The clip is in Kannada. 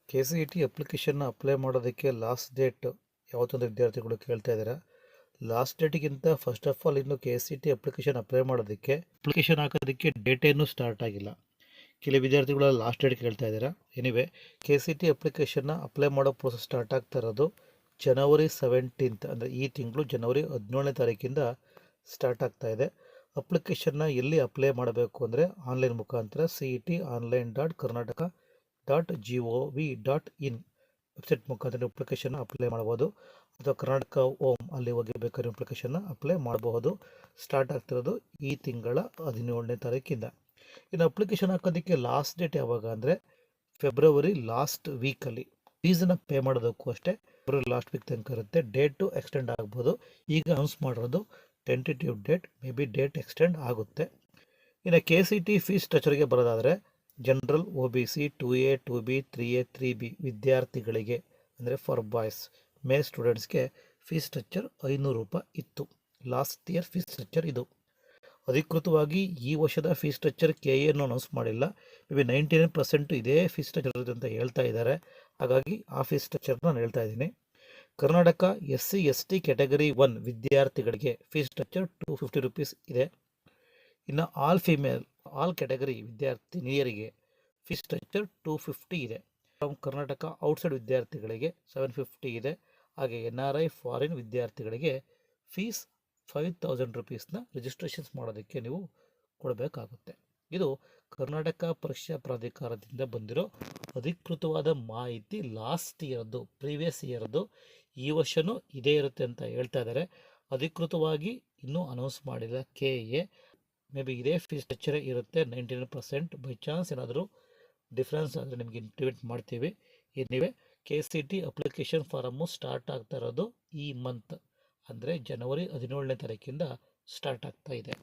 KCET ಅಪ್ಲಿಕೇಶನ್ನ ಅಪ್ಲೈ ಮಾಡೋದಕ್ಕೆ ಲಾಸ್ಟ್ ಡೇಟ್ ಯಾವತ್ತೊಂದು ವಿದ್ಯಾರ್ಥಿಗಳು ಕೇಳ್ತಾ ಇದ್ದಾರೆ. ಲಾಸ್ಟ್ ಡೇಟಿಗಿಂತ ಫಸ್ಟ್ ಆಫ್ ಆಲ್ ಇನ್ನು KCET ಅಪ್ಲಿಕೇಶನ್ ಅಪ್ಲೈ ಮಾಡೋದಕ್ಕೆ ಅಪ್ಲಿಕೇಶನ್ ಹಾಕೋದಕ್ಕೆ ಡೇಟ್ ಏನೂ ಸ್ಟಾರ್ಟ್ ಆಗಿಲ್ಲ. ಕೆಲವು ವಿದ್ಯಾರ್ಥಿಗಳು ಲಾಸ್ಟ್ ಡೇಟ್ ಕೇಳ್ತಾ ಇದ್ದಾರೆ. ಎನಿವೆ KCET ಅಪ್ಲಿಕೇಶನ್ನ ಅಪ್ಲೈ ಮಾಡೋ ಪ್ರೋಸೆಸ್ ಸ್ಟಾರ್ಟ್ ಆಗ್ತಾ ಇರೋದು ಜನವರಿ 17th, ಅಂದರೆ ಈ ತಿಂಗಳು ಜನವರಿ 17ನೇ ತಾರೀಕಿಂದ ಸ್ಟಾರ್ಟ್ ಆಗ್ತಾ ಇದೆ. ಅಪ್ಲಿಕೇಶನ್ನ ಎಲ್ಲಿ ಅಪ್ಲೈ ಮಾಡಬೇಕು ಅಂದರೆ ಆನ್ಲೈನ್ ಮುಖಾಂತರ cet.online.karnataka.gov.in ವೆಬ್ಸೈಟ್ ಮುಖಾಂತರ ಅಪ್ಲಿಕೇಶನ್ನ ಅಪ್ಲೈ ಮಾಡ್ಬೋದು, ಅಥವಾ ಕರ್ನಾಟಕ ಹೋಮ್ ಅಲ್ಲಿ ಹೋಗಿ ಬೇಕಾದ್ರೆ ಅಪ್ಲಿಕೇಶನ್ನ ಅಪ್ಲೈ ಮಾಡಬಹುದು. ಸ್ಟಾರ್ಟ್ ಆಗ್ತಿರೋದು ಈ ತಿಂಗಳ 17ನೇ ತಾರೀಕಿಂದ. ಇನ್ನು ಅಪ್ಲಿಕೇಶನ್ ಹಾಕೋದಕ್ಕೆ ಲಾಸ್ಟ್ ಡೇಟ್ ಯಾವಾಗ ಅಂದರೆ ಫೆಬ್ರವರಿ ಲಾಸ್ಟ್ ವೀಕಲ್ಲಿ. ಫೀಸನ್ನು ಪೇ ಮಾಡೋದಕ್ಕೂ ಅಷ್ಟೇ ಫೆಬ್ರವರಿ ಲಾಸ್ಟ್ ವೀಕ್ ತನಕ ಇರುತ್ತೆ. ಡೇಟು ಎಕ್ಸ್ಟೆಂಡ್ ಆಗ್ಬೋದು. ಈಗ ಅನೌನ್ಸ್ ಮಾಡಿರೋದು tentative date, may be date extend ಆಗುತ್ತೆ. ಇನ್ನು KCET ಫೀಸ್ ಸ್ಟ್ರಕ್ಚರ್ಗೆ ಬರೋದಾದರೆ general, OBC, 2A, 2B, 3A, 3B ವಿದ್ಯಾರ್ಥಿಗಳಿಗೆ ಅಂದರೆ ಫಾರ್ ಬಾಯ್ಸ್, ಮೇಲ್ ಸ್ಟೂಡೆಂಟ್ಸ್ಗೆ ಫೀಸ್ ಸ್ಟ್ರಕ್ಚರ್ 500 ರೂಪಾಯಿ ಇತ್ತು. ಲಾಸ್ಟ್ ಇಯರ್ ಫೀಸ್ ಸ್ಟ್ರಕ್ಚರ್ ಇದು. ಅಧಿಕೃತವಾಗಿ ಈ ವರ್ಷದ ಫೀಸ್ ಸ್ಟ್ರಕ್ಚರ್ KA ಅನೌನ್ಸ್ ಮಾಡಿಲ್ಲ. ಮೇ ಬಿ 99% ಇದೇ ಫೀಸ್ ಸ್ಟ್ರಕ್ಚರ್ ಇರುತ್ತೆ ಅಂತ ಹೇಳ್ತಾ ಇದ್ದಾರೆ. ಹಾಗಾಗಿ ಆ ಫೀಸ್ ಸ್ಟ್ರಕ್ಚರ್ ನಾನು ಹೇಳ್ತಾ ಇದ್ದೀನಿ. ಕರ್ನಾಟಕ SC ST ಕ್ಯಾಟಗರಿ 1 ವಿದ್ಯಾರ್ಥಿಗಳಿಗೆ ಫೀಸ್ ಸ್ಟ್ರಕ್ಚರ್ 250 ರೂಪೀಸ್ ಇದೆ. ಇನ್ನು ಆಲ್ ಫಿಮೇಲ್, ಆಲ್ ಕ್ಯಾಟಗರಿ ವಿದ್ಯಾರ್ಥಿನಿಯರಿಗೆ ಫೀಸ್ ಸ್ಟ್ರಕ್ಚರ್ 250 ಇದೆ. ಫ್ರಮ್ ಕರ್ನಾಟಕ ಔಟ್ಸೈಡ್ ವಿದ್ಯಾರ್ಥಿಗಳಿಗೆ 750 ಇದೆ. ಹಾಗೆ NRI ಫಾರಿನ್ ವಿದ್ಯಾರ್ಥಿಗಳಿಗೆ ಫೀಸ್ 5000 ರೂಪೀಸ್ನ ರಿಜಿಸ್ಟ್ರೇಷನ್ಸ್ ಮಾಡೋದಕ್ಕೆ ನೀವು ಕೊಡಬೇಕಾಗುತ್ತೆ. ಇದು ಕರ್ನಾಟಕ ಪರೀಕ್ಷಾ ಪ್ರಾಧಿಕಾರದಿಂದ ಬಂದಿರೋ ಅಧಿಕೃತವಾದ ಮಾಹಿತಿ. ಲಾಸ್ಟ್ ಇಯರ್ದು, ಪ್ರೀವಿಯಸ್ ಇಯರ್ದು, ಈ ವರ್ಷವೂ ಇದೇ ಇರುತ್ತೆ ಅಂತ ಹೇಳ್ತಾ ಇದ್ದಾರೆ. ಅಧಿಕೃತವಾಗಿ ಇನ್ನೂ ಅನೌನ್ಸ್ ಮಾಡಿಲ್ಲ KA. ಮೇ ಬಿ ಇದೇ ಫೀಸ್ ಸ್ಟ್ರಕ್ಚರೇ ಇರುತ್ತೆ 99%. ಬೈ ಚಾನ್ಸ್ ಏನಾದರೂ ಡಿಫ್ರೆನ್ಸ್ ಆದರೆ ನಿಮಗೆ ಇಂಟಿಮೇಟ್ ಮಾಡ್ತೀವಿ. Anyway KCET application form start ಆಗ್ತಾ ಇರೋದು ಈ ಮಂತ್, ಅಂದರೆ ಜನವರಿ 17ನೇ ತಾರೀಕಿಂದ ಸ್ಟಾರ್ಟ್ ಆಗ್ತಾ ಇದೆ.